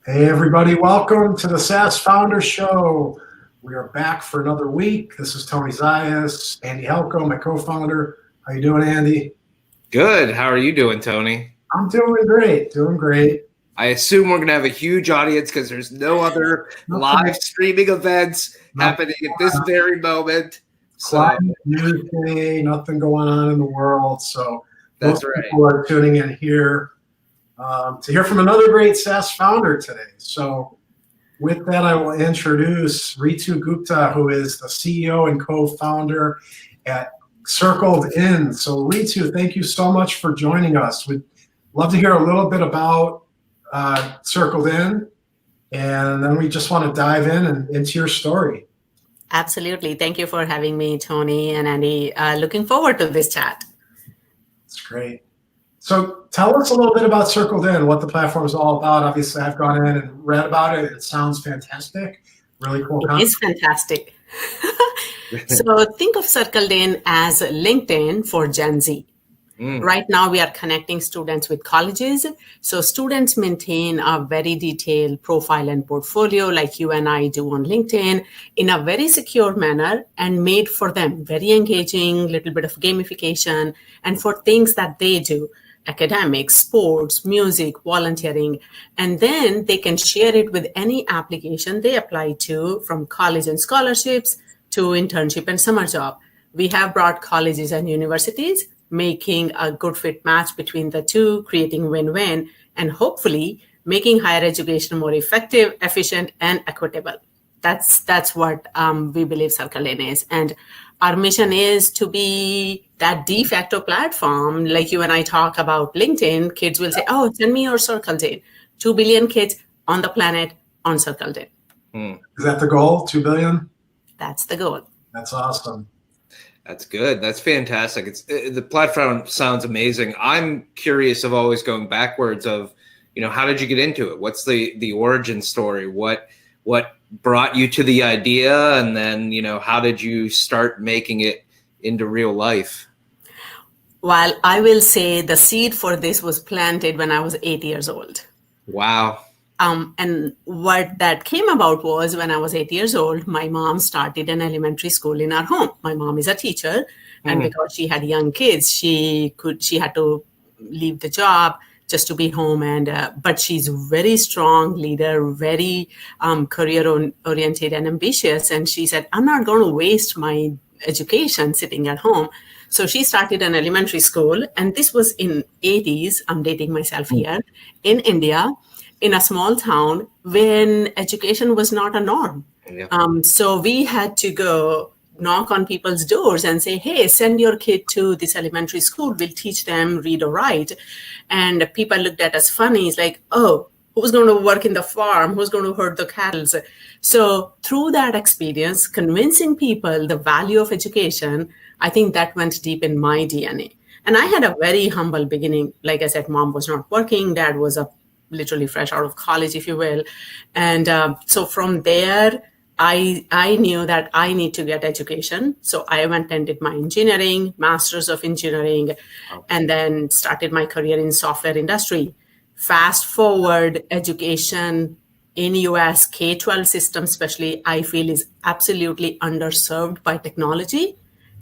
Hey everybody, welcome to the SaaS Founder Show. We are back for another week. This is Tony Zayas, Andy Helko, my co-founder. How you doing, Andy? Good. How are you doing, Tony? I'm doing great. I assume we're going to have a huge audience because there's no other live streaming events happening at this very moment. Quiet news day, nothing going on in the world. So that's most right. people are tuning in here to hear from another great SaaS founder today. So with that, I will introduce Reetu Gupta, who is the CEO and co-founder at CircledIn. So Ritu, thank you so much for joining us. We'd love to hear a little bit about CircledIn, and then we just want to dive in and into your story. Absolutely. Thank you for having me, Tony and Andy. Looking forward to this chat. That's great. So tell us a little bit about CircledIn, what the platform is all about. Obviously, I've gone in and read about it. It sounds fantastic. Really cool. It is fantastic. So think of CircledIn as LinkedIn for Gen Z. Right now, we are connecting students with colleges. So students maintain a very detailed profile and portfolio like you and I do on LinkedIn in a very secure manner and made for them, very engaging, little bit of gamification, and for things that they do, academics, sports, music, volunteering. And then they can share it with any application they apply to, from college and scholarships to internship and summer job. We have brought colleges and universities, making a good fit match between the two, creating win-win, and hopefully making higher education more effective, efficient, and equitable. That's what we believe CircledIn is. And our mission is to be that de facto platform. Like you and I talk about LinkedIn, kids will say, oh, send me your CircledIn. 2 billion kids on the planet on CircledIn. Is that the goal, 2 billion? That's the goal. That's awesome. That's good. That's fantastic. The platform sounds amazing. I'm curious of always going backwards of, how did you get into it? What's the origin story? What brought you to the idea? And then, how did you start making it into real life? Well, I will say the seed for this was planted when I was 8 years old. Wow. And what that came about was when I was 8 years old, my mom started an elementary school in our home. My mom is a teacher, and because she had young kids, she had to leave the job just to be home. But she's a very strong leader, very career oriented and ambitious. And she said, I'm not going to waste my education sitting at home. So she started an elementary school, and this was in 80s. I'm dating myself here, in India, in a small town when education was not a norm. Yeah. So we had to go knock on people's doors and say, hey, send your kid to this elementary school. We'll teach them read or write. And people looked at us funny. It's like, oh, who's going to work in the farm? Who's going to herd the cattle? So through that experience, convincing people the value of education, I think that went deep in my DNA. And I had a very humble beginning. Like I said, mom was not working. Dad was literally fresh out of college, if you will. And so from there, I knew that I need to get education. So I went and did my engineering, master's of engineering, and then started my career in software industry. Fast forward, education in US K-12 system, especially, I feel is absolutely underserved by technology.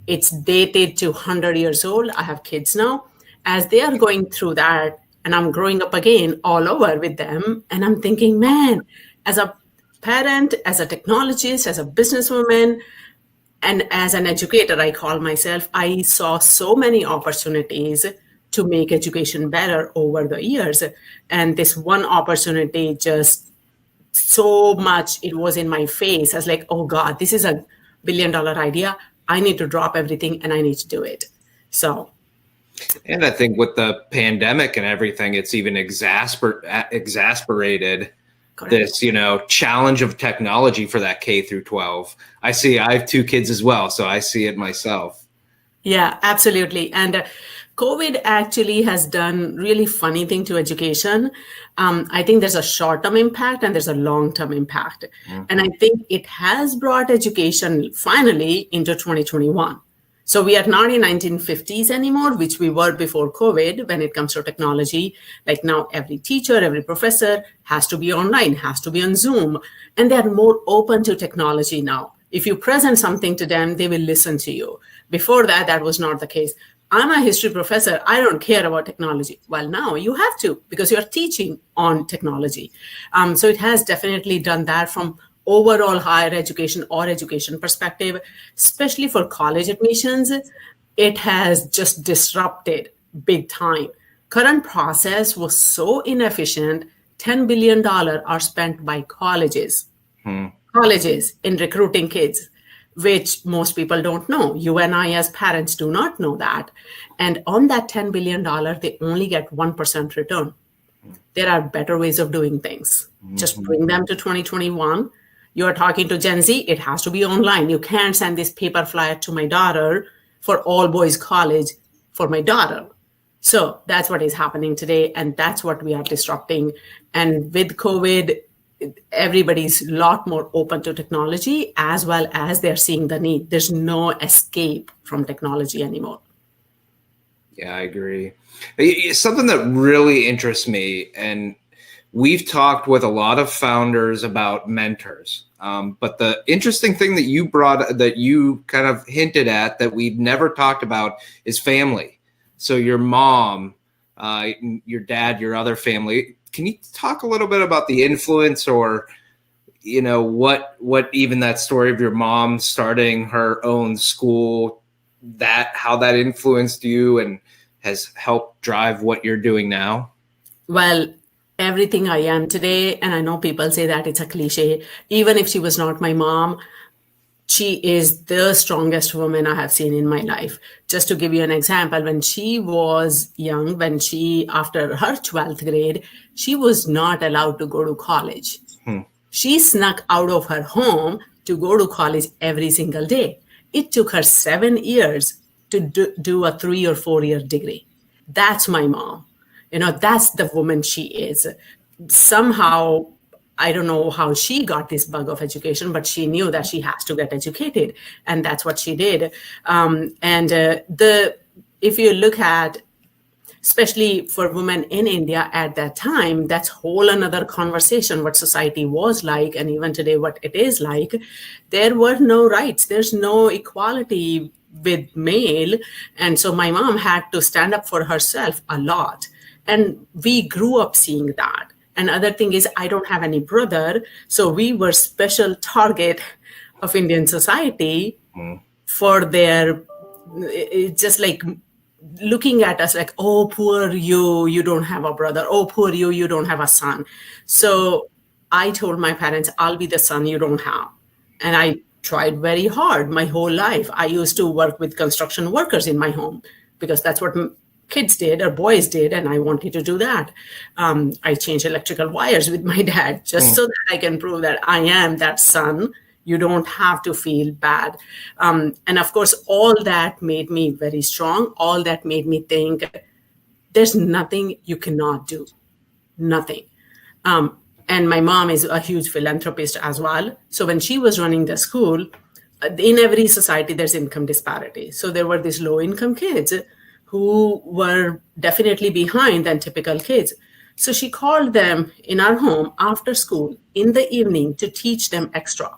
It's dated to 100 years old. I have kids now. As they are going through that, and I'm growing up again all over with them. And I'm thinking, man, as a parent, as a technologist, as a businesswoman, and as an educator, I call myself, I saw so many opportunities to make education better over the years. And this one opportunity, just so much, it was in my face. I was like, oh God, this is $1 billion idea. I need to drop everything and I need to do it. So. And I think with the pandemic and everything, it's even exasperated Correct. This, challenge of technology for that K through 12. I have 2 kids as well, so I see it myself. Yeah, absolutely. And COVID actually has done really funny thing to education. I think there's a short-term impact and there's a long-term impact. Mm-hmm. And I think it has brought education finally into 2021. So we are not in 1950s anymore, which we were before COVID when it comes to technology. Like now every teacher, every professor has to be online, has to be on Zoom, and they are more open to technology now. If you present something to them, they will listen to you. Before that, that was not the case. I'm a history professor. I don't care about technology. Well, now you have to because you're teaching on technology. So it has definitely done that from overall higher education or education perspective, especially for college admissions. It has just disrupted big time. Current process was so inefficient. $10 billion are spent by colleges in recruiting kids, which most people don't know. You and I as parents do not know that. And on that $10 billion, they only get 1% return. There are better ways of doing things. Just bring them to 2021. You are talking to Gen Z, it has to be online. You can't send this paper flyer to my daughter for all boys college for my daughter. So that's what is happening today. And that's what we are disrupting. And with COVID, everybody's a lot more open to technology as well as they're seeing the need. There's no escape from technology anymore. Yeah, I agree. Something that really interests me, and we've talked with a lot of founders about mentors. But the interesting thing that you kind of hinted at that we've never talked about is family. So your mom, your dad, your other family. Can you talk a little bit about the influence or, what even that story of your mom starting her own school, how that influenced you and has helped drive what you're doing now? Well, everything I am today, and I know people say that it's a cliche, even if she was not my mom, she is the strongest woman I have seen in my life. Just to give you an example, when she was young, after her 12th grade, she was not allowed to go to college. She snuck out of her home to go to college every single day. It took her 7 years to do a 3 or 4 year degree. That's my mom. That's the woman she is. Somehow, I don't know how she got this bug of education, but she knew that she has to get educated. And that's what she did. If you look at, especially for women in India at that time, that's whole another conversation, what society was like, and even today, what it is like. There were no rights. There's no equality with male. And so my mom had to stand up for herself a lot. And we grew up seeing that. And other thing is, I don't have any brother. So we were special target of Indian society for their, just like looking at us like, oh, poor you don't have a brother. Oh, poor you don't have a son. So I told my parents, I'll be the son you don't have. And I tried very hard my whole life. I used to work with construction workers in my home because that's what kids did or boys did, and I wanted to do that. I changed electrical wires with my dad just so that I can prove that I am that son. You don't have to feel bad. And of course, all that made me very strong. All that made me think there's nothing you cannot do. Nothing. And my mom is a huge philanthropist as well. So when she was running the school, in every society, there's income disparity. So there were these low-income kids who were definitely behind than typical kids. So she called them in our home after school in the evening to teach them extra.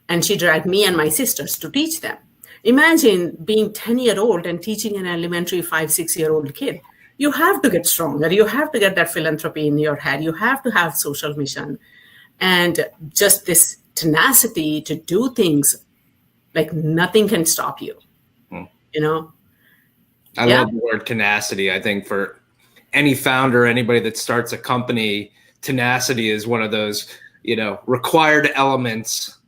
And she dragged me and my sisters to teach them. Imagine being 10-year-old and teaching an elementary 5-6-year-old kid. You have to get stronger. You have to get that philanthropy in your head. You have to have social mission. And just this tenacity to do things, like nothing can stop you, I love the word tenacity. I think for any founder, anybody that starts a company, tenacity is one of those, required elements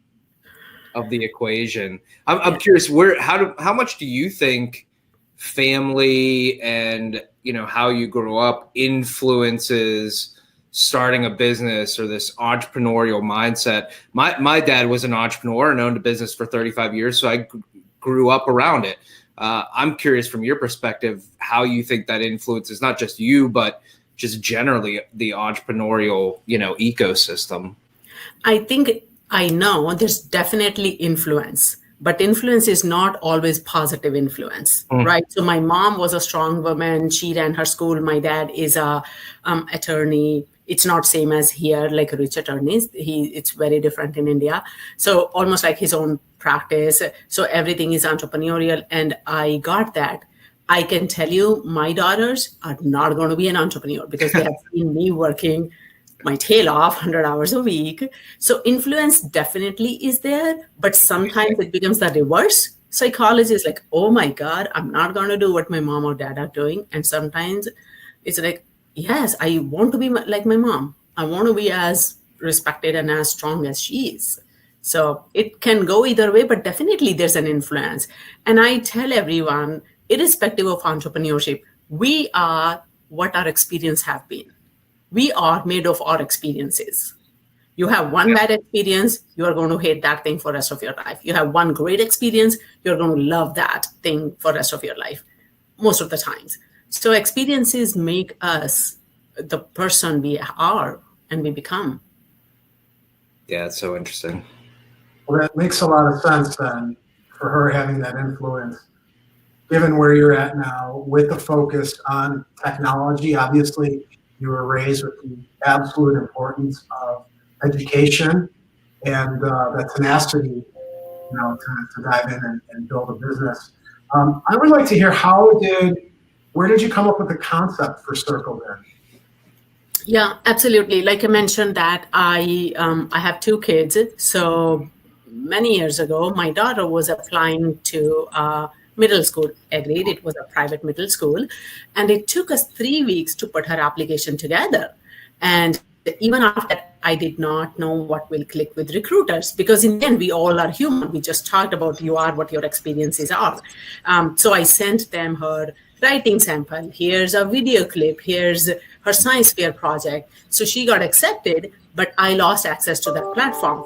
of the equation. I'm curious, how much do you think family and, how you grew up influences starting a business or this entrepreneurial mindset? My dad was an entrepreneur and owned a business for 35 years. So I grew up around it. I'm curious from your perspective, how you think that influences not just you, but just generally the entrepreneurial, ecosystem. I think I know there's definitely influence, but influence is not always positive influence, right? So my mom was a strong woman. She ran her school. My dad is a attorney. It's not same as here, like rich attorneys. It's very different in India. So almost like his own practice. So everything is entrepreneurial, and I got that. I can tell you, my daughters are not going to be an entrepreneur because they have seen me working my tail off 100 hours a week. So influence definitely is there, but sometimes it becomes the reverse. Psychology is like, oh my God, I'm not going to do what my mom or dad are doing. And sometimes it's like, yes, I want to be like my mom. I want to be as respected and as strong as she is. So it can go either way, but definitely there's an influence. And I tell everyone, irrespective of entrepreneurship, we are what our experience have been. We are made of our experiences. You have one bad experience, you are going to hate that thing for the rest of your life. You have one great experience, you're going to love that thing for the rest of your life, most of the times. So experiences make us the person we are and we become. Yeah, it's so interesting. Well, that makes a lot of sense then, for her having that influence. Given where you're at now, with the focus on technology, obviously you were raised with the absolute importance of education and the tenacity, to dive in and build a business. I would like to hear where did you come up with the concept for CircledIn? Yeah, absolutely. Like I mentioned that I have two kids. So many years ago, my daughter was applying to middle school. Agreed, it was a private middle school. And it took us 3 weeks to put her application together. And even after that, I did not know what will click with recruiters, because in the end, we all are human. We just talked about you are what your experiences are. So I sent them her writing sample. Here's a video clip. Here's her science fair project. So she got accepted, but I lost access to that platform.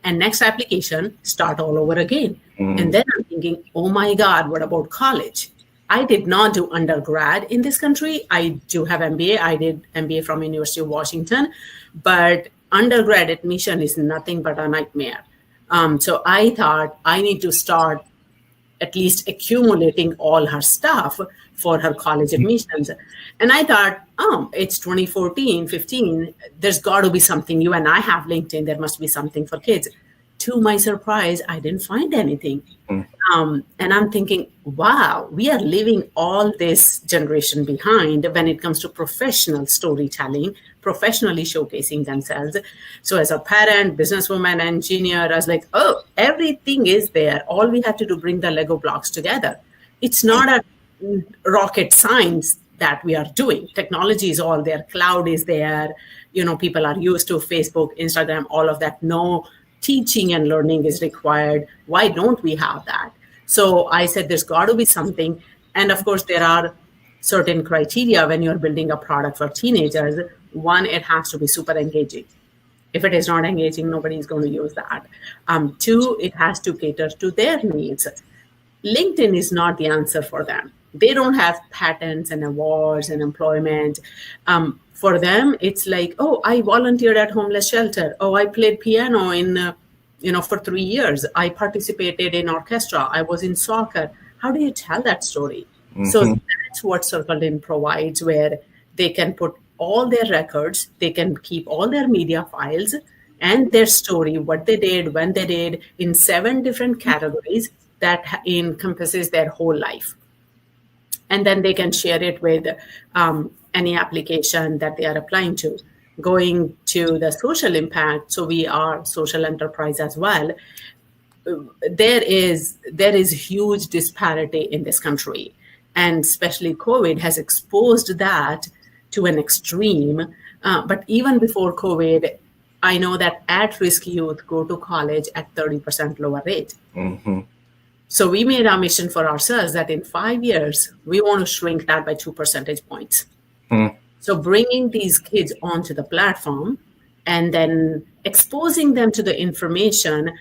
And next application, start all over again. And then I'm thinking, oh my God, what about college? I did not do undergrad in this country. I do have MBA. I did MBA from University of Washington, but undergrad admission is nothing but a nightmare. So I thought I need to start at least accumulating all her stuff for her college admissions. And I thought, it's 2014, 15. There's got to be something. You and I have LinkedIn. There must be something for kids. To my surprise, I didn't find anything. And I'm thinking, wow, we are leaving all this generation behind when it comes to professional storytelling, professionally showcasing themselves. So as a parent, businesswoman, engineer, I was like, oh, everything is there. All we have to do, bring the Lego blocks together. It's not a rocket science that we are doing. Technology is all there. Cloud is there. People are used to Facebook, Instagram, all of that. No teaching and learning is required. Why don't we have that? So I said, there's got to be something. And of course, there are certain criteria when you're building a product for teenagers. One, it has to be super engaging. If it is not engaging, nobody is going to use that. Two, it has to cater to their needs. LinkedIn is not the answer for them. They don't have patents and awards and employment. For them, it's like, oh, I volunteered at homeless shelter. Oh, I played piano for 3 years. I participated in orchestra. I was in soccer. How do you tell that story? So that's what CircledIn provides, where they can put all their records, they can keep all their media files and their story, what they did, when they did, in 7 different categories that encompasses their whole life. And then they can share it with any application that they are applying to. Going to the social impact, so we are social enterprise as well. There is huge disparity in this country, and especially COVID has exposed that to an extreme. But even before COVID, I know that at-risk youth go to college at 30% lower rate. So we made our mission for ourselves that in 5 years, we want to shrink that by 2 percentage points. So bringing these kids onto the platform and then exposing them to the information.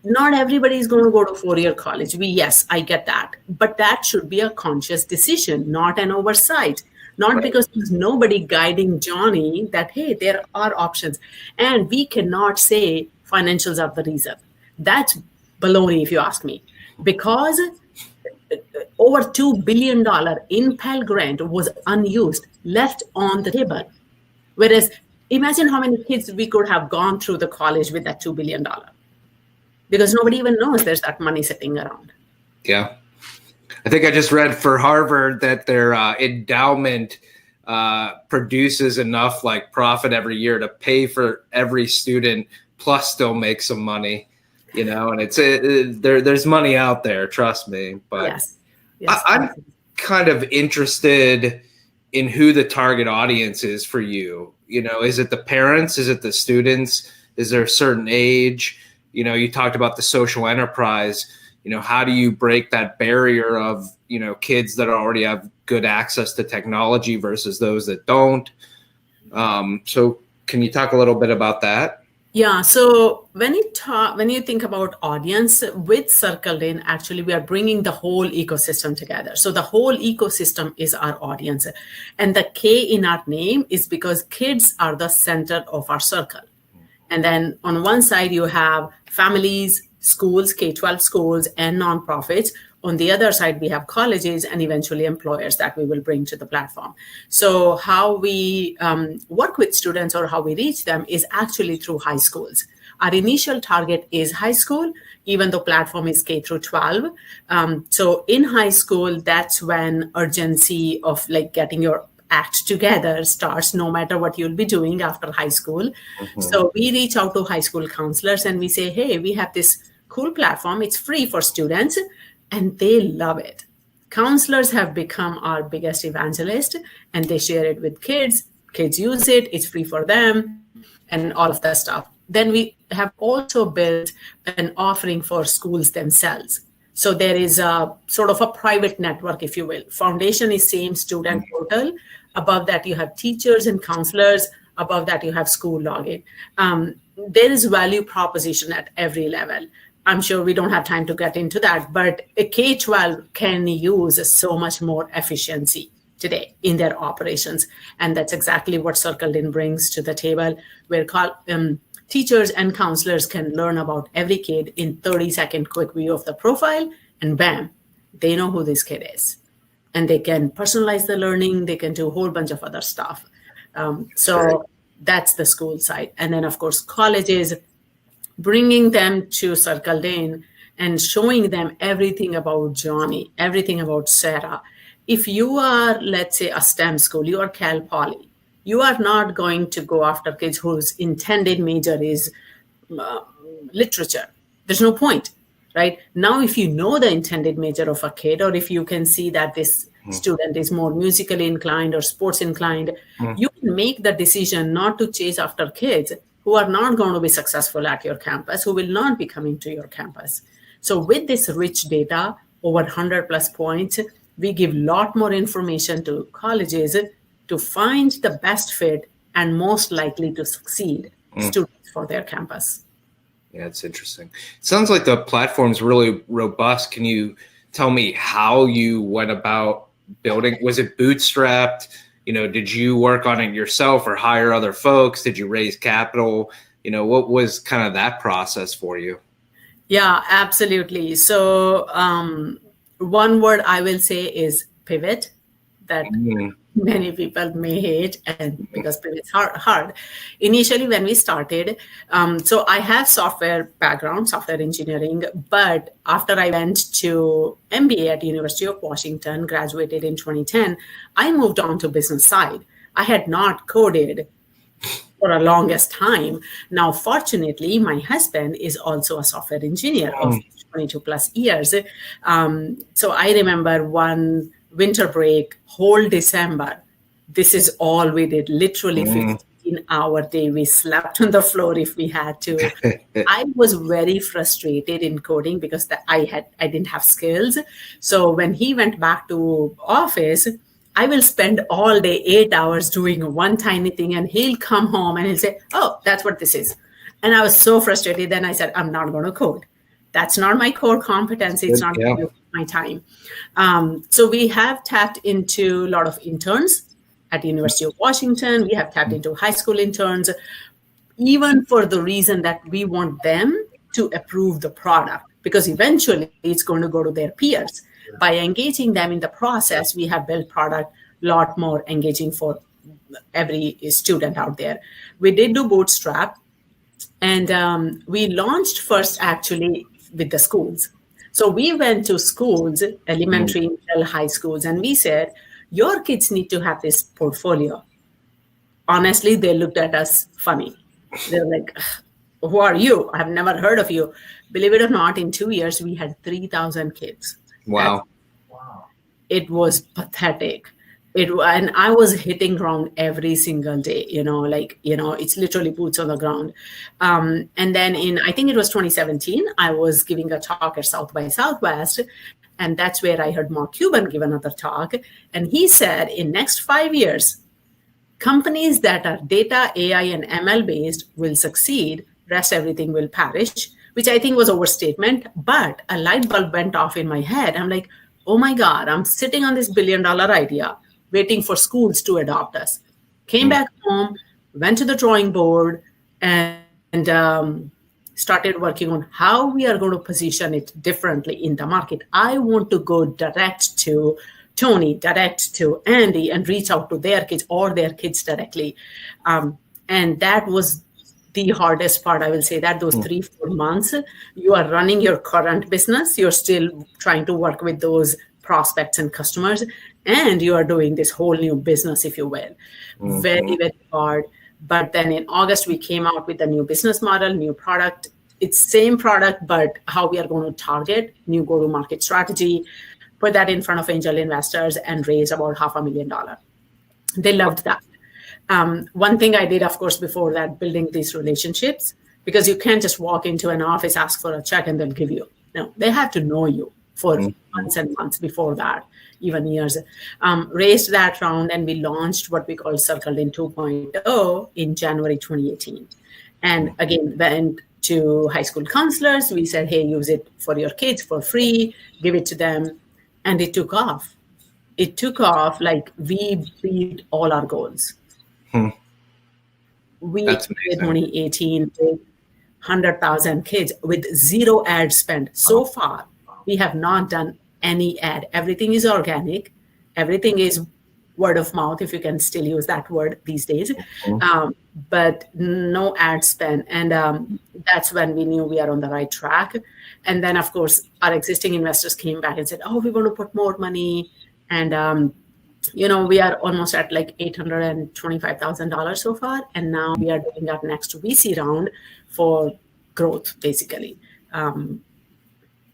Not everybody is going to go to 4-year college. Yes, I get that. But that should be a conscious decision, not an oversight. Not because there's nobody guiding Johnny that, hey, there are options. And we cannot say financials are the reason. That's baloney, if you ask me, because over $2 billion in Pell Grant was unused, left on the table. Whereas imagine how many kids we could have gone through the college with that $2 billion, because nobody even knows there's that money sitting around. Yeah. I think I just read for Harvard that their endowment produces enough like profit every year to pay for every student, plus still make some money, and it's there's money out there, trust me. But yes. I'm kind of interested in who the target audience is for you. Is it the parents? Is it the students? Is there a certain age? You talked about the social enterprise. How do you break that barrier of, kids that already have good access to technology versus those that don't? So can you talk a little bit about that? Yeah. So when you think about audience with CircledIn, actually, we are bringing the whole ecosystem together. So the whole ecosystem is our audience. And the K in our name is because kids are the center of our circle. And then on one side, you have families, schools, K-12 schools, and nonprofits. On the other side, we have colleges and eventually employers that we will bring to the platform. So how we work with students or how we reach them is actually through high schools. Our initial target is high school, even though platform is K through 12. So in high school, that's when urgency of like getting your act together starts, no matter what you'll be doing after high school. Mm-hmm. So we reach out to high school counselors and we say, hey, we have this cool platform. It's free for students. And they love it. Counselors have become our biggest evangelist, and they share it with kids. Kids use it. It's free for them and all of that stuff. Then we have also built an offering for schools themselves. So there is a sort of a private network, if you will. Foundation is same student portal. Above that, you have teachers and counselors. Above that, you have school login. There is value proposition at every level. I'm sure we don't have time to get into that, but a K-12 can use so much more efficiency today in their operations. And that's exactly what CircledIn brings to the table, where teachers and counselors can learn about every kid in 30-second quick view of the profile, and bam, they know who this kid is. And they can personalize the learning. They can do a whole bunch of other stuff. So that's the school side. And then, of course, colleges, bringing them to CircledIn and showing them everything about Johnny, everything about Sarah. If you are, let's say, a STEM school, you are Cal Poly, you are not going to go after kids whose intended major is literature. There's no point, right? Now, if you know the intended major of a kid, or if you can see that this student is more musically inclined or sports inclined, you can make the decision not to chase after kids who are not going to be successful at your campus, who will not be coming to your campus. So with this rich data, over 100 plus points, we give a lot more information to colleges to find the best fit and most likely to succeed students for their campus. Yeah, it's interesting. It sounds like the platform's really robust. Can you tell me how you went about building? Was it bootstrapped? Did you work on it yourself or hire other folks? Did you raise capital? What was kind of that process for you? Yeah, absolutely. So one word I will say is pivot, that many people may hate, and because pivot's hard. Initially, when we started, so I have software background, software engineering, but after I went to MBA at University of Washington, graduated in 2010, I moved on to business side. I had not coded for a longest time. Now, fortunately, my husband is also a software engineer of 22 plus years. So I remember one winter break, whole December, this is all we did, literally 15-hour day. We slept on the floor if we had to. I was very frustrated in coding because I didn't have skills. So when he went back to office, I will spend all day 8 hours doing one tiny thing, and he'll come home and he'll say, oh, that's what this is. And I was so frustrated. Then I said, I'm not going to code. That's not my core competency. It's not my time. So we have tapped into a lot of interns at the University of Washington. We have tapped into high school interns, even for the reason that we want them to approve the product. because eventually it's going to go to their peers. By engaging them in the process, we have built product a lot more engaging for every student out there. We did do Bootstrap, and we launched first actually with the schools. So we went to schools, elementary, middle, high schools, and we said, your kids need to have this portfolio. Honestly, they looked at us funny. They're like, who are you? I've never heard of you. Believe it or not, in 2 years, we had 3,000 kids. Wow. It was pathetic. And I was hitting ground every single day, it's literally boots on the ground. And then I think it was 2017, I was giving a talk at South by Southwest. And that's where I heard Mark Cuban give another talk. And he said, in next 5 years, companies that are data, AI, and ML based will succeed. Rest everything will perish, which I think was overstatement. But a light bulb went off in my head. I'm like, oh my God, I'm sitting on this $1 billion idea, waiting for schools to adopt us. Came back home, went to the drawing board, and started working on how we are going to position it differently in the market. I want to go direct to Tony, direct to Andy, and reach out to their kids or their kids directly. And that was the hardest part. I will say that those 3-4 months, you are running your current business. You're still trying to work with those prospects and customers, and you are doing this whole new business, if you will. Very, very hard. But then in August, we came out with a new business model, new product. It's same product, but how we are going to target, new go-to-market strategy, put that in front of angel investors and raise about $500,000. They loved that. One thing I did, of course, before that, building these relationships, because you can't just walk into an office, ask for a check, and they'll give you. No, they have to know you for months and months before that, even years. Raised that round, and we launched what we call CircledIn 2.0 in January 2018. And again, went to high school counselors. We said, hey, use it for your kids for free, give it to them. And it took off. It took off like we beat all our goals. We in 2018 with 100,000 kids with zero ad spend. So far, we have not done any ad. Everything is organic. Everything is word of mouth, if you can still use that word these days, but no ad spend. And that's when we knew we are on the right track. And then, of course, our existing investors came back and said, oh, we want to put more money. And we are almost at like $825,000 so far. And now we are doing our next VC round for growth, basically.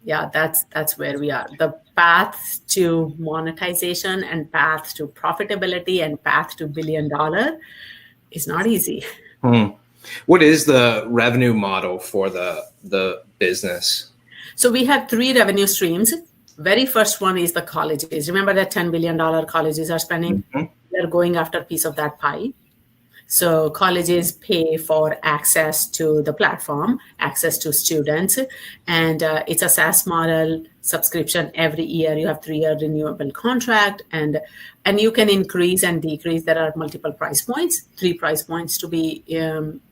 That's where we are. The path to monetization and path to profitability and path to $1 billion is not easy. What is the revenue model for the business? So we have 3 revenue streams. Very first one is the colleges. Remember that $10 billion colleges are spending? They're going after a piece of that pie. So colleges pay for access to the platform, access to students, and it's a SaaS model subscription. Every year you have 3-year renewable contract, and you can increase and decrease. There are multiple price points, 3 price points to be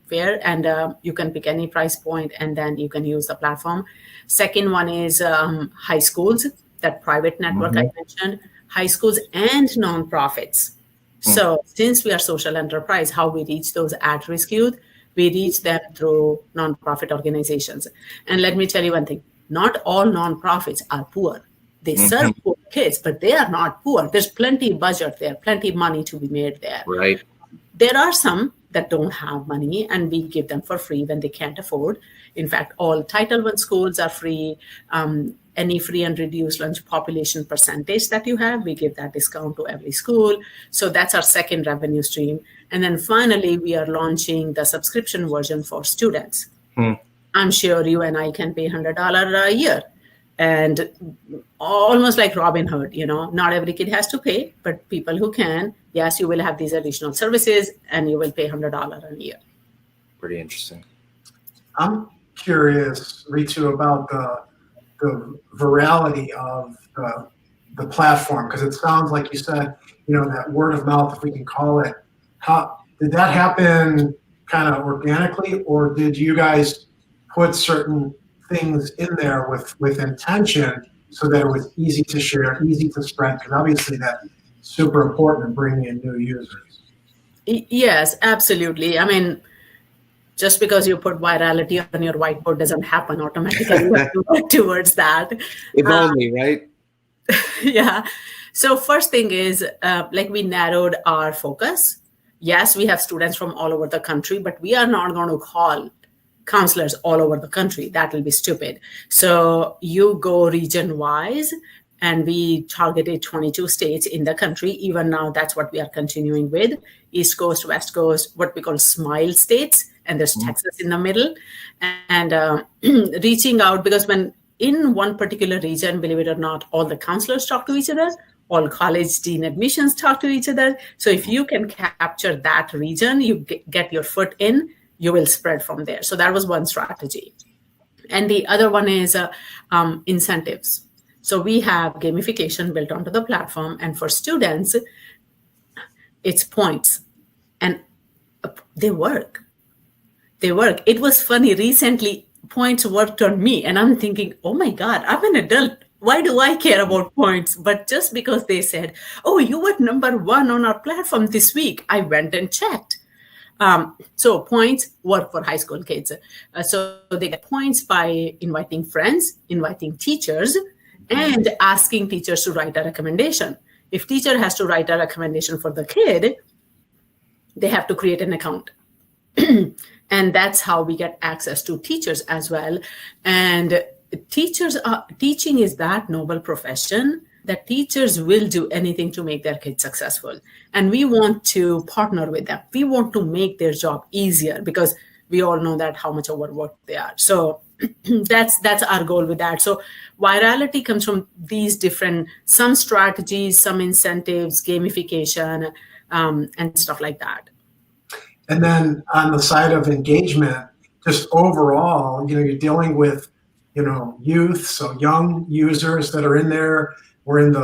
fair, and you can pick any price point, and then you can use the platform. Second one is high schools, that private network I mentioned, high schools and nonprofits. So since we are social enterprise, how we reach those at-risk youth, we reach them through nonprofit organizations. And let me tell you one thing, not all nonprofits are poor. They serve poor kids, but they are not poor. There's plenty budget there, plenty money to be made there. Right. There are some that don't have money, and we give them for free when they can't afford. In fact, all Title I schools are free. Any free and reduced lunch population percentage that you have, we give that discount to every school. So that's our second revenue stream. And then finally, we are launching the subscription version for students. I'm sure you and I can pay $100 a year. And almost like Robin Hood, not every kid has to pay, but people who can, yes, you will have these additional services and you will pay $100 a year. Pretty interesting. I'm curious, Ritu, about the virality of the platform, because it sounds like you said, that word of mouth, if we can call it. How did that happen kind of organically, or did you guys put certain things in there with intention so that it was easy to share, easy to spread, because obviously that's super important in bringing in new users. Yes, absolutely. I mean, just because you put virality on your whiteboard doesn't happen automatically. You have to work towards that. If only, right? Yeah. So first thing is, we narrowed our focus. Yes, we have students from all over the country, but we are not going to call counselors all over the country. That will be stupid. So you go region wise, and we targeted 22 states in the country. Even now, that's what we are continuing with. East Coast, West Coast, what we call smile states. And there's Texas in the middle. And reaching out, because when in one particular region, believe it or not, all the counselors talk to each other, all college dean admissions talk to each other. So if you can capture that region, you get your foot in, you will spread from there. So that was one strategy. And the other one is incentives. So we have gamification built onto the platform. And for students, it's points. And they work. It was funny. Recently, points worked on me. And I'm thinking, oh my God, I'm an adult. Why do I care about points? But just because they said, oh, you were number 1 on our platform this week, I went and checked. So points work for high school kids. So they get points by inviting friends, inviting teachers, and asking teachers to write a recommendation. If teacher has to write a recommendation for the kid, they have to create an account. And that's how we get access to teachers as well. And teaching is that noble profession that teachers will do anything to make their kids successful. And we want to partner with them. We want to make their job easier because we all know that how much overworked they are. So that's our goal with that. So virality comes from these different, some strategies, some incentives, gamification, and stuff like that. And then on the side of engagement, just overall, you're dealing with, youth, so young users that are in there. We're in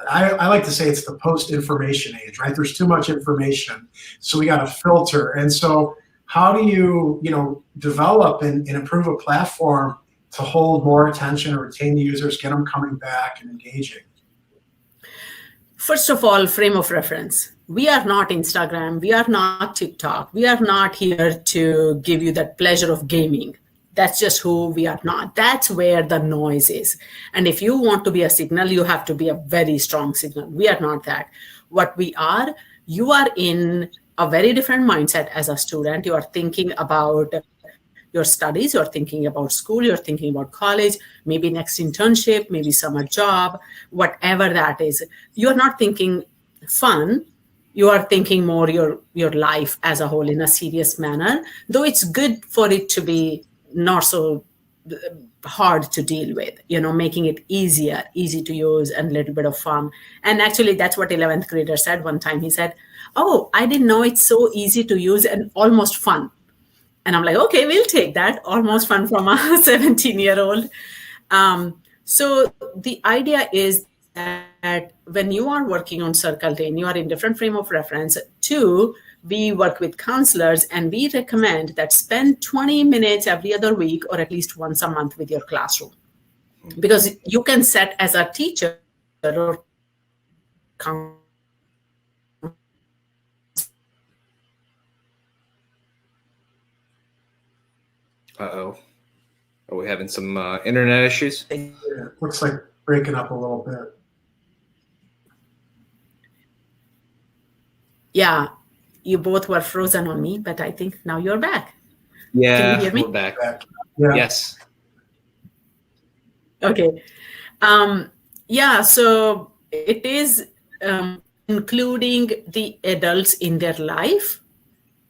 I like to say it's the post-information age, right? There's too much information. So we got to filter. And so how do you, develop and improve a platform to hold more attention and retain the users, get them coming back and engaging? First of all, frame of reference. We are not Instagram. We are not TikTok. We are not here to give you that pleasure of gaming. That's just who we are not. That's where the noise is. And if you want to be a signal, you have to be a very strong signal. We are not that. What we are, you are in a very different mindset as a student. You are thinking about your studies, you're thinking about school, you're thinking about college, maybe next internship, maybe summer job, whatever that is. You're not thinking fun. You are thinking more your life as a whole in a serious manner, though it's good for it to be not so hard to deal with, making it easy to use and a little bit of fun. And actually, that's what 11th grader said one time. He said, oh, I didn't know it's so easy to use and almost fun. And I'm like, okay, we'll take that. Almost fun from a 17-year-old. So the idea is that when you are working on CircledIn, you are in different frame of reference. 2, we work with counselors and we recommend that spend 20 minutes every other week or at least once a month with your classroom. Because you can set as a teacher or Uh-oh. Are we having some internet issues? Yeah, looks like breaking up a little bit. Yeah, you both were frozen on me, but I think now you're back. Yeah, can you hear me? We're back. Yeah. Yes. Okay. So it is including the adults in their life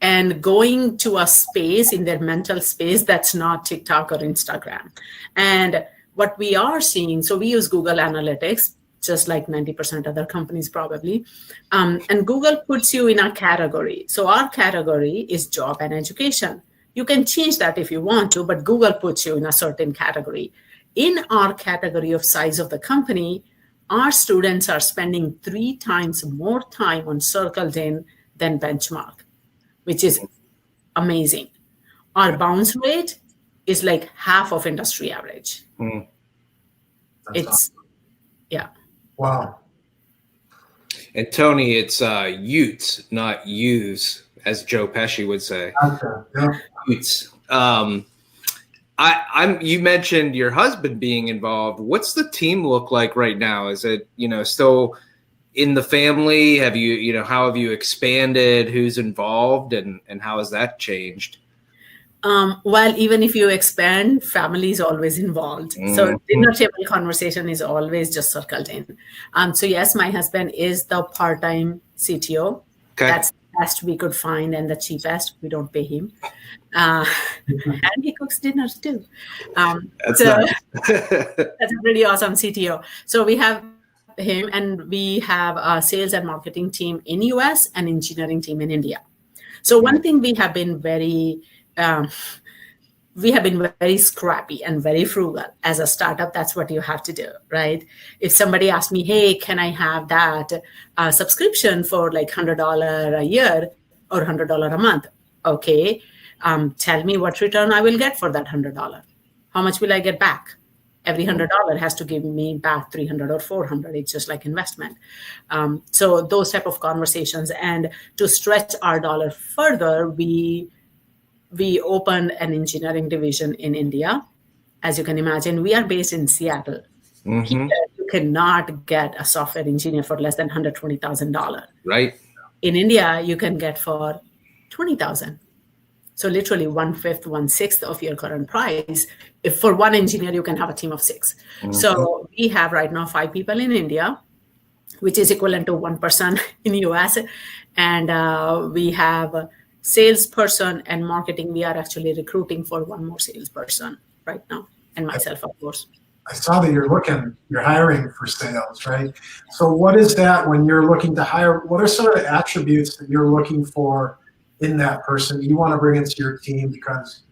and going to a space in their mental space that's not TikTok or Instagram. And what we are seeing, so we use Google Analytics, just like 90% other companies probably. And Google puts you in a category. So our category is job and education. You can change that if you want to, but Google puts you in a certain category. In our category of size of the company, our students are spending 3 times more time on CircledIn than benchmark, which is amazing. Our bounce rate is like half of industry average. That's awesome. Yeah. Wow. And Tony, it's utes, not youves, as Joe Pesci would say. Okay. Yeah. Utes. You mentioned your husband being involved. What's the team look like right now? Is it, still in the family? Have you, how have you expanded? Who's involved, and how has that changed? Well, even if you expand, family is always involved. So dinner table conversation is always just circled in. So yes, my husband is the part-time CTO. Okay. That's the best we could find and the cheapest. We don't pay him. And he cooks dinners too. That's nice. That's a pretty awesome CTO. So we have him, and we have a sales and marketing team in US and engineering team in India. So one thing we have been very scrappy and very frugal as a startup. That's what you have to do, right? If somebody asks me, hey, can I have that subscription for like $100 a year or $100 a month? Okay. Tell me what return I will get for that $100. How much will I get back? Every $100 has to give me back $300 or $400. It's just like investment. So those type of conversations. And to stretch our dollar further, we opened an engineering division in India. As you can imagine, we are based in Seattle. Here, you cannot get a software engineer for less than $120,000. Right. In India, you can get for $20,000. So literally 1/5, 1/6 of your current price. If for one engineer, you can have a team of 6. So we have right now 5 people in India, which is equivalent to 1 person in the US. And we have a salesperson and marketing. We are actually recruiting for one more salesperson right now, and myself, of course. I saw that you're hiring for sales, right? So what is that when you're looking to hire? What are some of the attributes that you're looking for in that person you want to bring into your team? Because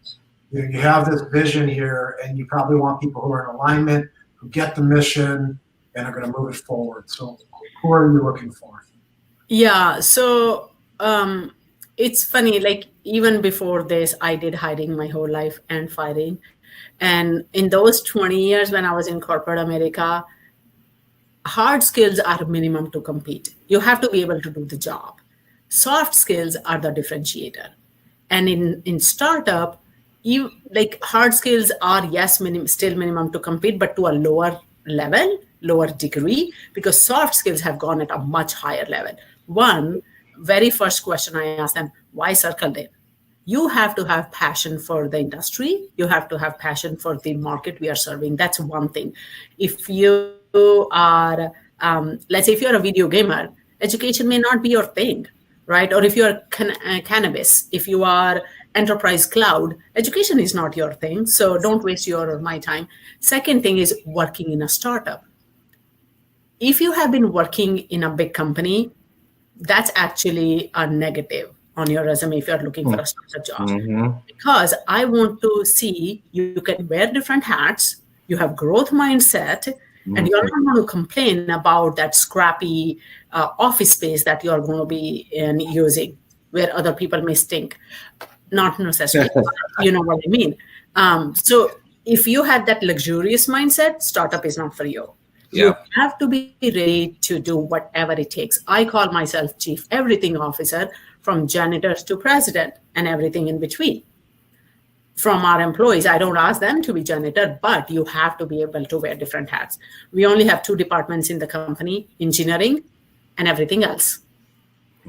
you have this vision here, and you probably want people who are in alignment, who get the mission, and are going to move it forward. So who are you looking for? Yeah, so it's funny, like even before this, I did hiring my whole life and firing. And in those 20 years when I was in corporate America, hard skills are minimum to compete. You have to be able to do the job. Soft skills are the differentiator. And in startup, hard skills are, yes, still minimum to compete, but to a lower level, lower degree, because soft skills have gone at a much higher level. One, very first question I ask them, why CircledIn? You have to have passion for the industry. You have to have passion for the market we are serving. That's one thing. If you are, let's say if you're a video gamer, education may not be your thing, right? Or if you're cannabis, if you are enterprise cloud, education is not your thing. So don't waste your or my time. Second thing is working in a startup. If you have been working in a big company, that's actually a negative on your resume if you're looking for a startup job. Because I want to see you can wear different hats, you have growth mindset, and you're not going to complain about that scrappy office space that you're going to be using where other people may stink. Not necessarily, you know what I mean. So if you have that luxurious mindset, startup is not for you. You have to be ready to do whatever it takes. I call myself chief everything officer, from janitors to president and everything in between. From our employees, I don't ask them to be janitor, but you have to be able to wear different hats. We only have 2 departments in the company, engineering and everything else.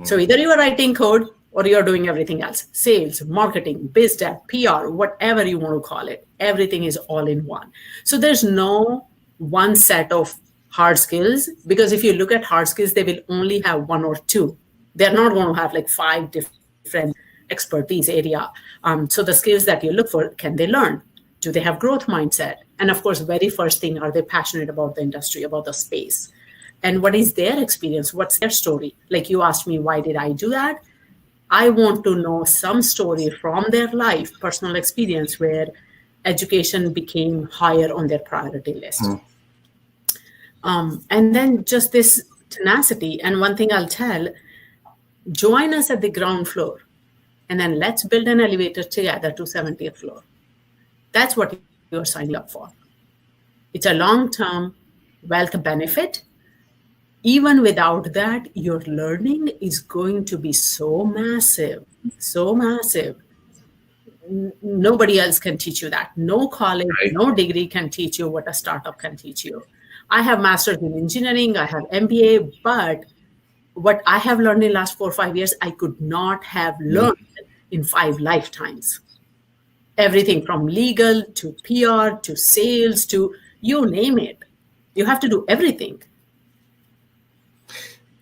So either you are writing code or you're doing everything else. Sales, marketing, biz dev, PR, whatever you want to call it. Everything is all in one. So there's no one set of hard skills, because if you look at hard skills, they will only have 1 or 2. They're not going to have like 5 different expertise area. So the skills that you look for, can they learn? Do they have growth mindset? And of course, very first thing, are they passionate about the industry, about the space? And what is their experience? What's their story? Like you asked me, why did I do that? I want to know some story from their life, personal experience, where education became higher on their priority list. And then just this tenacity. And one thing I'll tell, join us at the ground floor, and then let's build an elevator together to 70th floor. That's what you're signing up for. It's a long-term wealth benefit. Even without that, your learning is going to be so massive, so massive. Nobody else can teach you that. No college, Right. no degree can teach you what a startup can teach you. I have master's in engineering, I have MBA, but what I have learned in the last 4 or 5 years, I could not have learned in 5 lifetimes. Everything from legal to PR to sales to you name it. You have to do everything.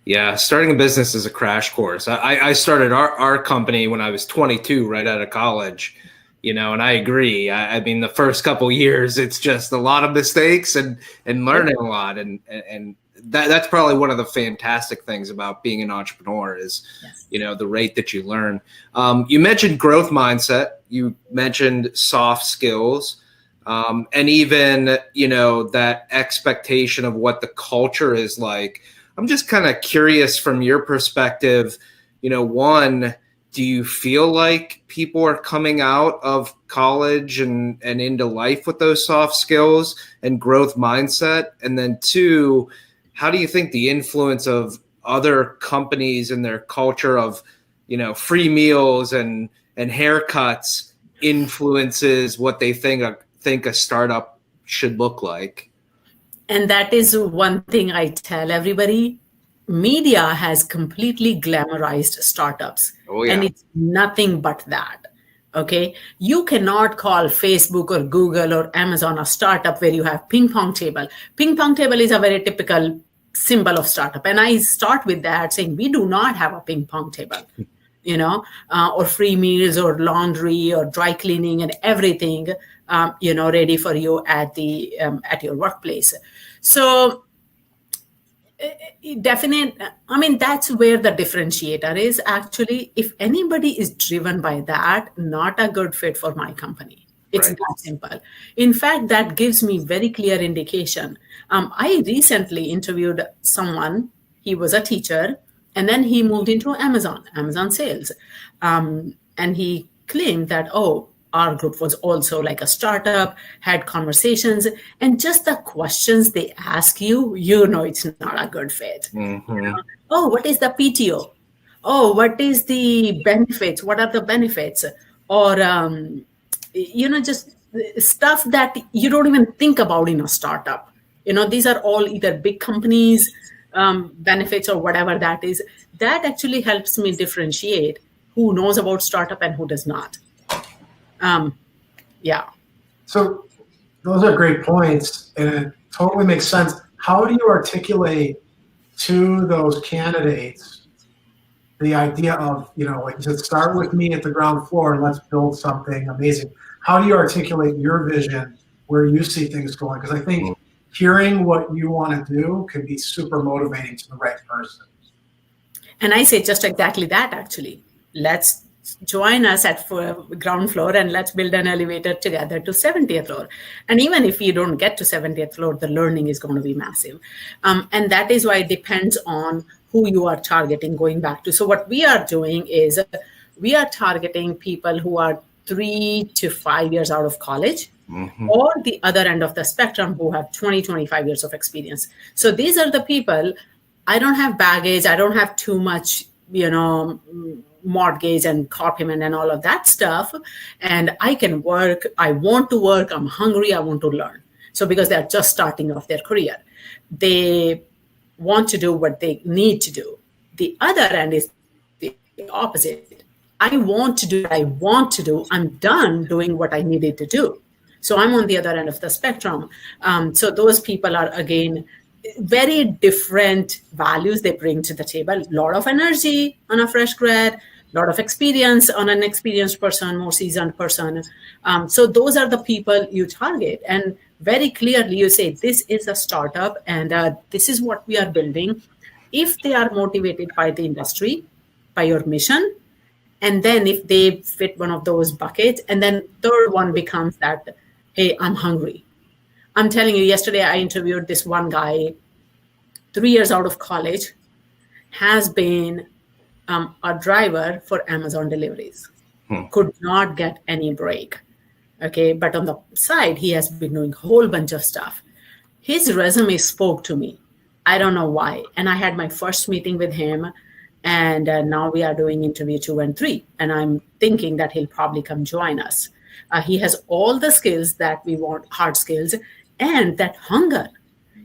Yeah, starting a business is a crash course. I started our company when I was 22, right out of college, and I agree. I mean, the first couple of years, it's just a lot of mistakes and learning a lot. And that's probably one of the fantastic things about being an entrepreneur is, the rate that you learn. You mentioned growth mindset. You mentioned soft skills. And even, that expectation of what the culture is like. I'm just kind of curious from your perspective, one, do you feel like people are coming out of college and into life with those soft skills and growth mindset? And then two, how do you think the influence of other companies and their culture of, free meals and haircuts influences what they think a startup should look like? And that is one thing I tell everybody. Media has completely glamorized startups. Oh, yeah. And it's nothing but that. Okay. You cannot call Facebook or Google or Amazon a startup where you have ping pong table. Ping pong table is a very typical symbol of startup. And I start with that saying we do not have a ping pong table, or free meals or laundry or dry cleaning and everything, ready for you at your workplace. So that's where the differentiator is. Actually, if anybody is driven by that, not a good fit for my company. It's Right. that simple. In fact, that gives me very clear indication. I recently interviewed someone. He was a teacher, and then he moved into Amazon sales. And he claimed that, our group was also like a startup, had conversations, and just the questions they ask you, it's not a good fit. Mm-hmm. Oh, what is the PTO? Oh, what is the benefits? What are the benefits? Or, just stuff that you don't even think about in a startup. These are all either big companies, benefits or whatever that is. That actually helps me differentiate who knows about startup and who does not. Yeah. So those are great points, and it totally makes sense. How do you articulate to those candidates the idea of, like you said, start with me at the ground floor and let's build something amazing? How do you articulate your vision, where you see things going? Because I think hearing what you want to do can be super motivating to the right person. And I say just exactly that, actually. Let's join us at ground floor and let's build an elevator together to 70th floor. And even if you don't get to 70th floor, the learning is going to be massive. And that is why it depends on who you are targeting, going back to. So what we are doing is we are targeting people who are 3 to 5 years out of college, or the other end of the spectrum who have 20, 25 years of experience. So these are the people. I don't have baggage. I don't have too much, mortgage and car payment and all of that stuff. And I can work. I want to work. I'm hungry. I want to learn. So because they're just starting off their career, they want to do what they need to do. The other end is the opposite. I want to do what I want to do. I'm done doing what I needed to do. So I'm on the other end of the spectrum. So those people are, again, very different values they bring to the table. A lot of energy on a fresh grad, a lot of experience on an experienced person, more seasoned person. So those are the people you target. And very clearly you say, this is a startup and this is what we are building. If they are motivated by the industry, by your mission, and then if they fit one of those buckets, and then third one becomes that, hey, I'm hungry. I'm telling you, yesterday I interviewed this one guy, 3 years out of college, has been a driver for Amazon deliveries, could not get any break. Okay, but on the side, he has been doing a whole bunch of stuff. His resume spoke to me. I don't know why. And I had my first meeting with him, and now we are doing interview 2 and 3. And I'm thinking that he'll probably come join us. He has all the skills that we want, hard skills, and that hunger.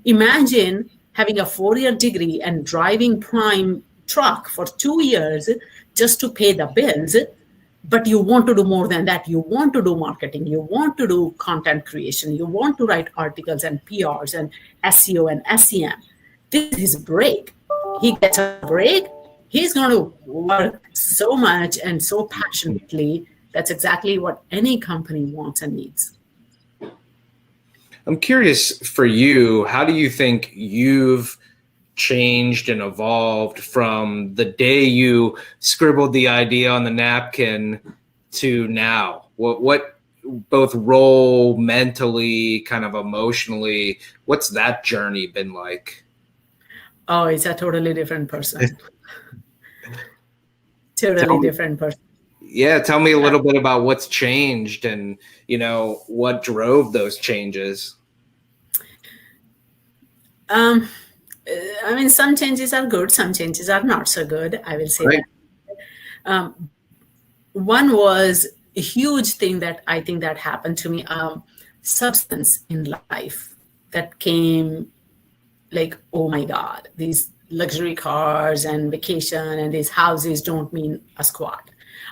Imagine having a 4-year degree and driving prime truck for 2 years just to pay the bills. But you want to do more than that. You want to do marketing. You want to do content creation. You want to write articles and PRs and SEO and SEM. This is a break. He gets a break. He's going to work so much and so passionately. That's exactly what any company wants and needs. I'm curious for you, how do you think you've changed and evolved from the day you scribbled the idea on the napkin to now? What both role, mentally, kind of emotionally, what's that journey been like? Oh, it's a totally different person. Totally different person. Yeah, tell me a little bit about what's changed and, what drove those changes. Some changes are good, some changes are not so good. I will say that. One was a huge thing that I think that happened to me, substance in life that came like, oh my God, these luxury cars and vacation and these houses don't mean a squat.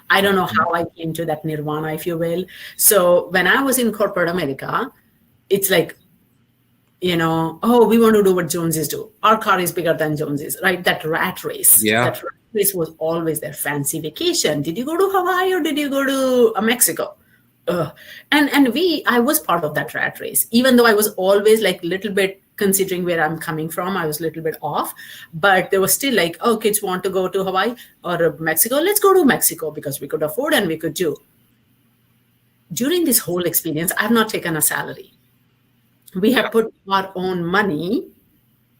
I don't know how I came to that nirvana, if you will. So when I was in corporate America, it's like, we want to do what Joneses do. Our car is bigger than Joneses, right? That rat race. Yeah. That rat race was always their fancy vacation. Did you go to Hawaii or did you go to Mexico? I was part of that rat race, even though I was always like little bit, considering where I'm coming from, I was a little bit off, but there was still like, oh, kids want to go to Hawaii or Mexico. Let's go to Mexico because we could afford and we could do. During this whole experience, I've not taken a salary. We have put our own money,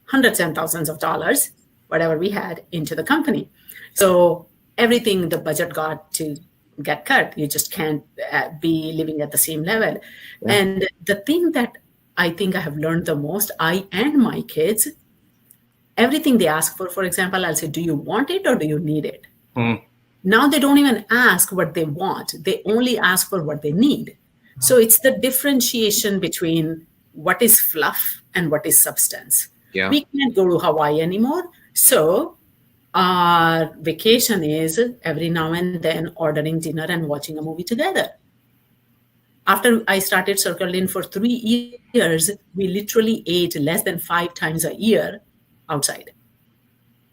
hundreds and thousands of dollars, whatever we had, into the company. So everything, the budget got to get cut. You just can't be living at the same level. Yeah. And the thing that I think I have learned the most, I and my kids, everything they ask for example, I'll say, do you want it or do you need it? Now they don't even ask what they want. They only ask for what they need. So it's the differentiation between what is fluff and what is substance. Yeah. We can't go to Hawaii anymore. So our vacation is every now and then ordering dinner and watching a movie together. After I started CircledIn for 3 years, we literally ate less than 5 times a year outside.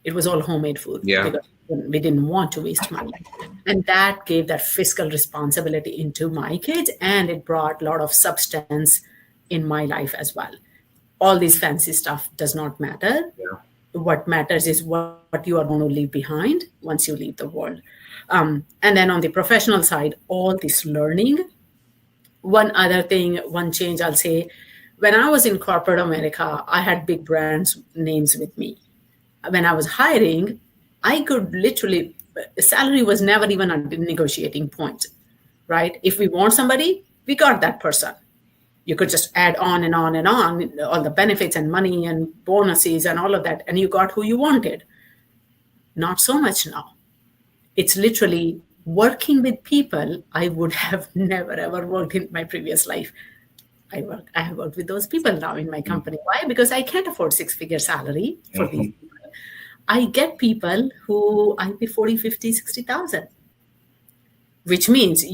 It was all homemade food. Yeah. Because we didn't want to waste money. And that gave that fiscal responsibility into my kids, and it brought a lot of substance in my life as well. All this fancy stuff does not matter. Yeah. What matters is what you are going to leave behind once you leave the world. And then on the professional side, all this learning. One other thing, one change I'll say, when I was in corporate America, I had big brands names with me. When I was hiring, I could literally, salary was never even a negotiating point, right? If we want somebody, we got that person. You could just add on and on and on, all the benefits and money and bonuses and all of that, and you got who you wanted. Not so much now. It's literally working with people I would have never, ever worked in my previous life. I have worked with those people now in my company. Why? Because I can't afford 6-figure salary for these people. I get people who I pay 40, 50, 60,000, which means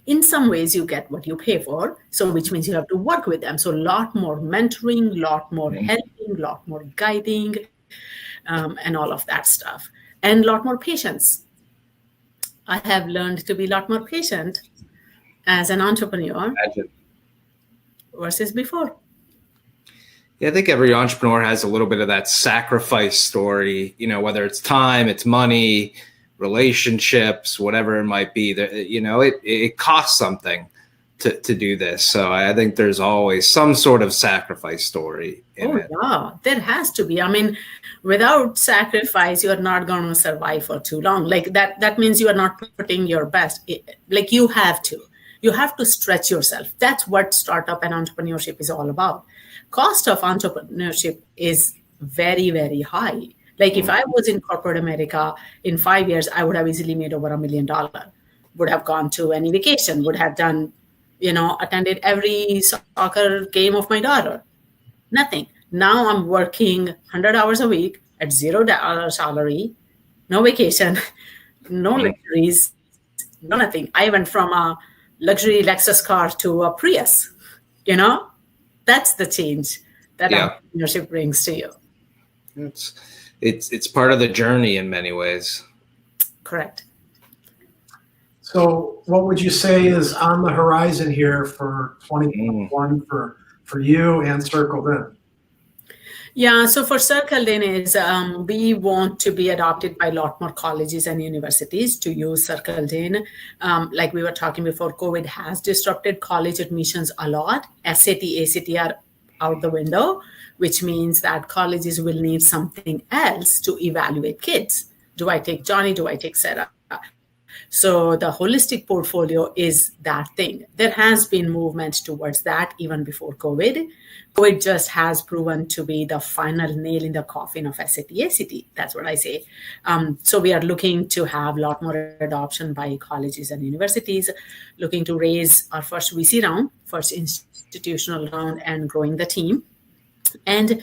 in some ways you get what you pay for. So which means you have to work with them. So a lot more mentoring, a lot more helping, a lot more guiding, and all of that stuff. And a lot more patience. I have learned to be a lot more patient as an entrepreneur versus before. Yeah, I think every entrepreneur has a little bit of that sacrifice story, whether it's time, it's money, relationships, whatever it might be, that, it costs something to do this. So I think there's always some sort of sacrifice story in it. Yeah, there has to be. I mean, without sacrifice, you're not going to survive for too long. Like that means you are not putting your best. Like you have to You have to stretch yourself. That's what startup and entrepreneurship is all about. Cost of entrepreneurship is very, very high. Like if I was in corporate America in 5 years, I would have easily made over $1 million, would have gone to any vacation, would have done, attended every soccer game of my daughter. Nothing. Now I'm working 100 hours a week at $0 salary, no vacation, no luxuries, no nothing. I went from a luxury Lexus car to a Prius. That's the change that entrepreneurship brings to you. It's part of the journey in many ways. Correct. So what would you say is on the horizon here for 2021 for you and CircledIn? Yeah, so for CircledIn is we want to be adopted by a lot more colleges and universities to use CircledIn. Like we were talking before, COVID has disrupted college admissions a lot. SAT, ACT are out the window, which means that colleges will need something else to evaluate kids. Do I take Johnny? Do I take Sarah? So the holistic portfolio is that thing. There has been movement towards that even before COVID. COVID just has proven to be the final nail in the coffin of SAT, ACT. That's what I say. So we are looking to have a lot more adoption by colleges and universities, looking to raise our first VC round, first institutional round, and growing the team. And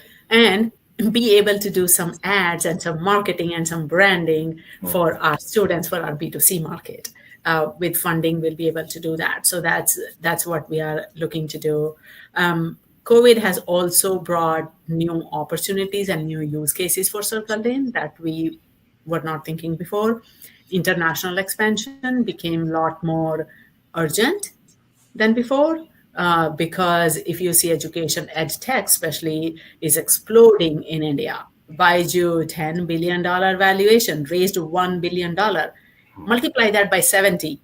be able to do some ads and some marketing and some branding for our students, for our B2C market. With funding, we'll be able to do that. So that's what we are looking to do. COVID has also brought new opportunities and new use cases for CircledIn that we were not thinking before. International expansion became a lot more urgent than before. Because if you see education, EdTech especially is exploding in India. Baiju, $10 billion valuation, raised $1 billion. Multiply that by 70,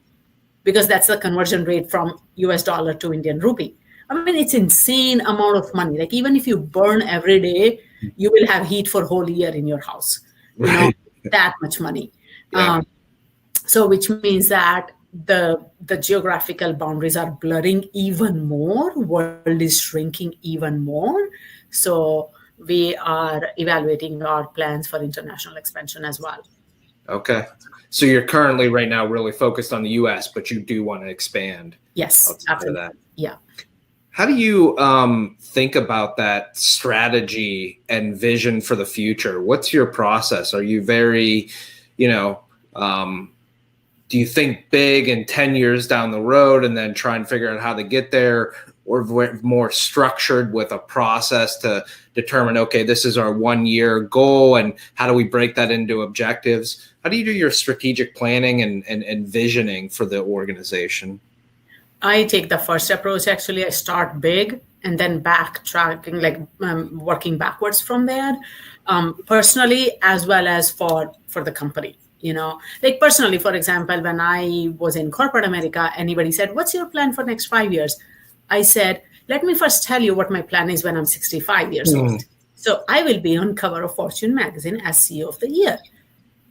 because that's the conversion rate from US dollar to Indian rupee. I mean, it's insane amount of money. Like even if you burn every day, you will have heat for a whole year in your house. That much money. Yeah. So which means that the geographical boundaries are blurring even more. World is shrinking even more. So we are evaluating our plans for international expansion as well. Okay. So you're currently right now really focused on the US, but you do want to expand. Yes, absolutely. That. Yeah. How do you think about that strategy and vision for the future? What's your process? Are you very, do you think big and 10 years down the road and then try and figure out how to get there, or more structured with a process to determine, okay, this is our 1 year goal and how do we break that into objectives? How do you do your strategic planning and visioning for the organization? I take the first approach. Actually, I start big and then backtracking, like working backwards from there, personally as well as for the company. Like personally, for example, when I was in corporate America, anybody said, what's your plan for next 5 years? I said, let me first tell you what my plan is when I'm 65 years old. So I will be on cover of Fortune magazine as CEO of the year.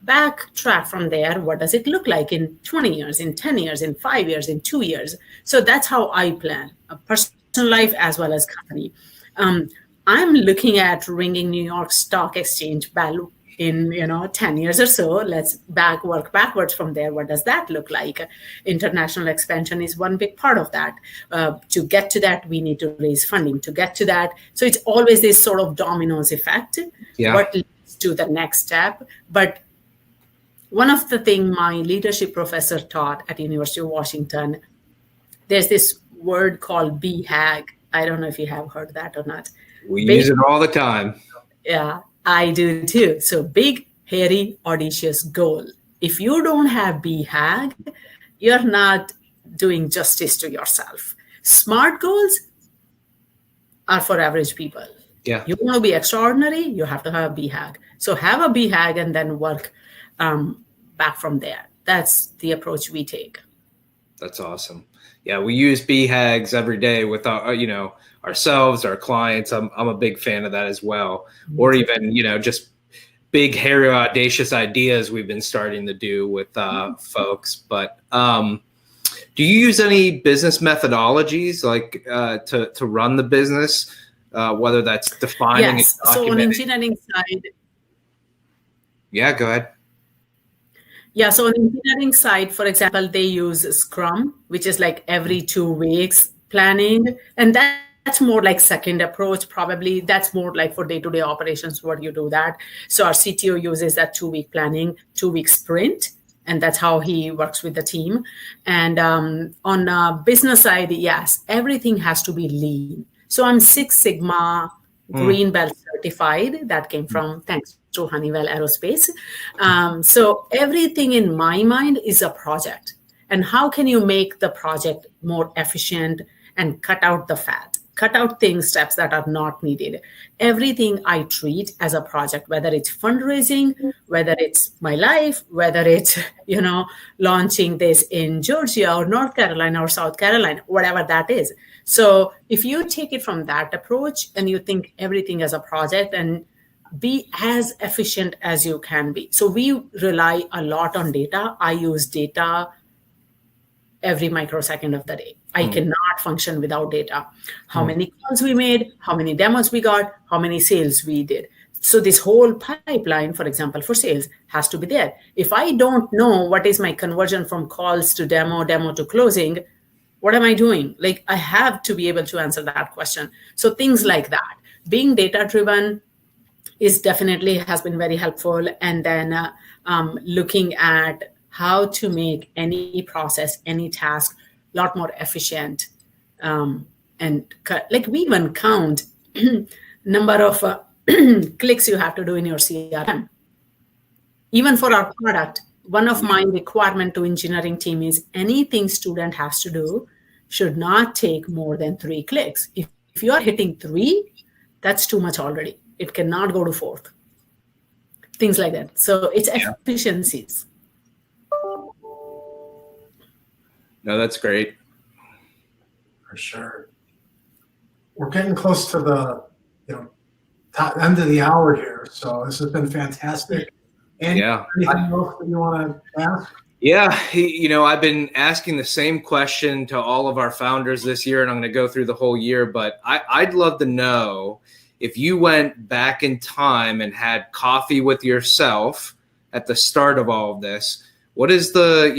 Backtrack from there. What does it look like in 20 years, in 10 years, in 5 years, in 2 years? So that's how I plan, a personal life as well as company. I'm looking at ringing New York Stock Exchange bell in 10 years or so. Let's work backwards from there. What does that look like? International expansion is one big part of that. To get to that, we need to raise funding. To get to that, so it's always this sort of dominoes effect. Yeah. What leads to the next step? But one of the things my leadership professor taught at University of Washington, there's this word called BHAG. I don't know if you have heard that or not. We use it all the time. Yeah. I do too. So big, hairy, audacious goal. If you don't have BHAG, you're not doing justice to yourself. Smart goals are for average people. Yeah. You want to be extraordinary, you have to have a BHAG. So have a BHAG and then work back from there. That's the approach we take. That's awesome. Yeah, we use BHAGs every day with our, ourselves, our clients. I'm a big fan of that as well. Or even, just big, hairy, audacious ideas we've been starting to do with folks. But Do you use any business methodologies like to run the business, whether that's defining Yes. and So on documenting? engineering side, Yeah, go ahead. yeah. So on engineering side, for example, they use Scrum, which is like every 2 weeks planning, and that's more like second approach. Probably that's more like for day-to-day operations where you do that. So our CTO uses that 2-week planning, 2-week sprint, and that's how he works with the team. And on business side, yes, everything has to be lean. So I'm Six Sigma Green Belt certified. That came from thanks to Honeywell Aerospace. So everything in my mind is a project. And how can you make the project more efficient and cut out the fat? Cut out steps that are not needed. Everything I treat as a project, whether it's fundraising, whether it's my life, whether it's, launching this in Georgia or North Carolina or South Carolina, whatever that is. So if you take it from that approach and you think everything as a project and be as efficient as you can be. So we rely a lot on data. I use data every microsecond of the day. I cannot function without data. How many calls we made, how many demos we got, how many sales we did. So this whole pipeline, for example, for sales has to be there. If I don't know what is my conversion from calls to demo to closing, what am I doing? Like I have to be able to answer that question. So things like that. Being data-driven is definitely has been very helpful. And then looking at how to make any process, any task, a lot more efficient. And like we even count number of clicks you have to do in your CRM. Even for our product, one of my requirement to engineering team is anything student has to do should not take more than 3 clicks. If you are hitting 3, that's too much already. It cannot go to 4th. Things like that. So it's efficiencies. No, that's great. For sure. We're getting close to the end of the hour here, so this has been fantastic. And anything else that you want to ask? Yeah, I've been asking the same question to all of our founders this year, and I'm going to go through the whole year. But I'd love to know if you went back in time and had coffee with yourself at the start of all of this. What is the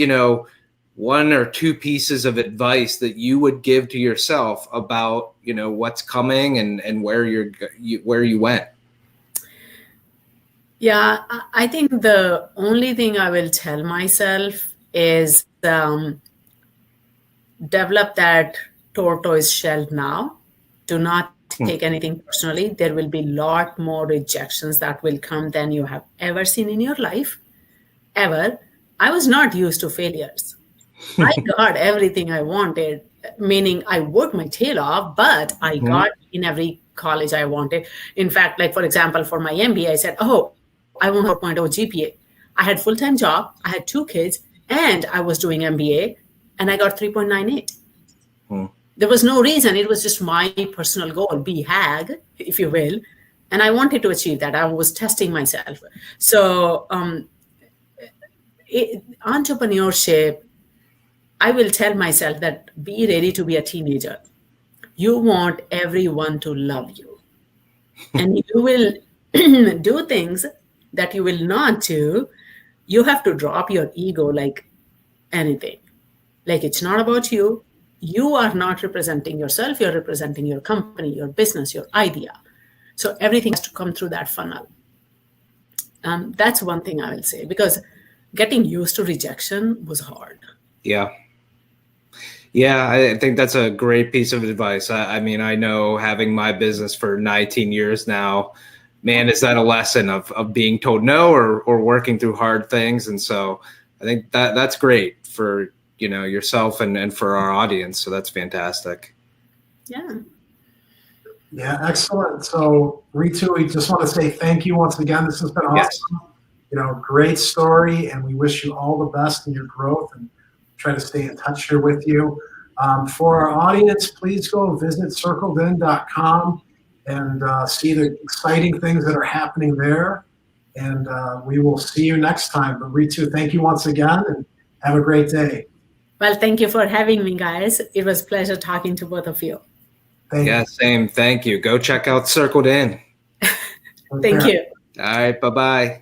1 or 2 pieces of advice that you would give to yourself about what's coming and where you went? Yeah, I think the only thing I will tell myself is develop that tortoise shell now. Do not take anything personally. There will be a lot more rejections that will come than you have ever seen in your life, ever. I was not used to failures. I got everything I wanted, meaning I worked my tail off, but I got in every college I wanted. In fact, like for example, for my MBA, I said, I want 4.0 GPA. I had full-time job, I had 2 kids, and I was doing MBA, and I got 3.98. There was no reason. It was just my personal goal, BHAG, if you will. And I wanted to achieve that. I was testing myself. So entrepreneurship, I will tell myself that be ready to be a teenager. You want everyone to love you. And you will do things that you will not do. You have to drop your ego like anything. Like it's not about you. You are not representing yourself. You're representing your company, your business, your idea. So everything has to come through that funnel. That's one thing I will say, because getting used to rejection was hard. Yeah. Yeah, I think that's a great piece of advice. I mean, I know having my business for 19 years now, man, is that a lesson of being told no or working through hard things. And so I think that's great for, yourself and for our audience. So that's fantastic. Yeah. Yeah, excellent. So Ritu, we just want to say thank you once again. This has been awesome. Yes. Great story, and we wish you all the best in your growth and try to stay in touch here with you. For our audience, please go visit CircledIn.com and see the exciting things that are happening there. And we will see you next time. But Ritu, thank you once again, and have a great day. Well, thank you for having me, guys. It was a pleasure talking to both of you. Yeah, same. Thank you. Go check out CircledIn. Thank you. All right. Bye-bye.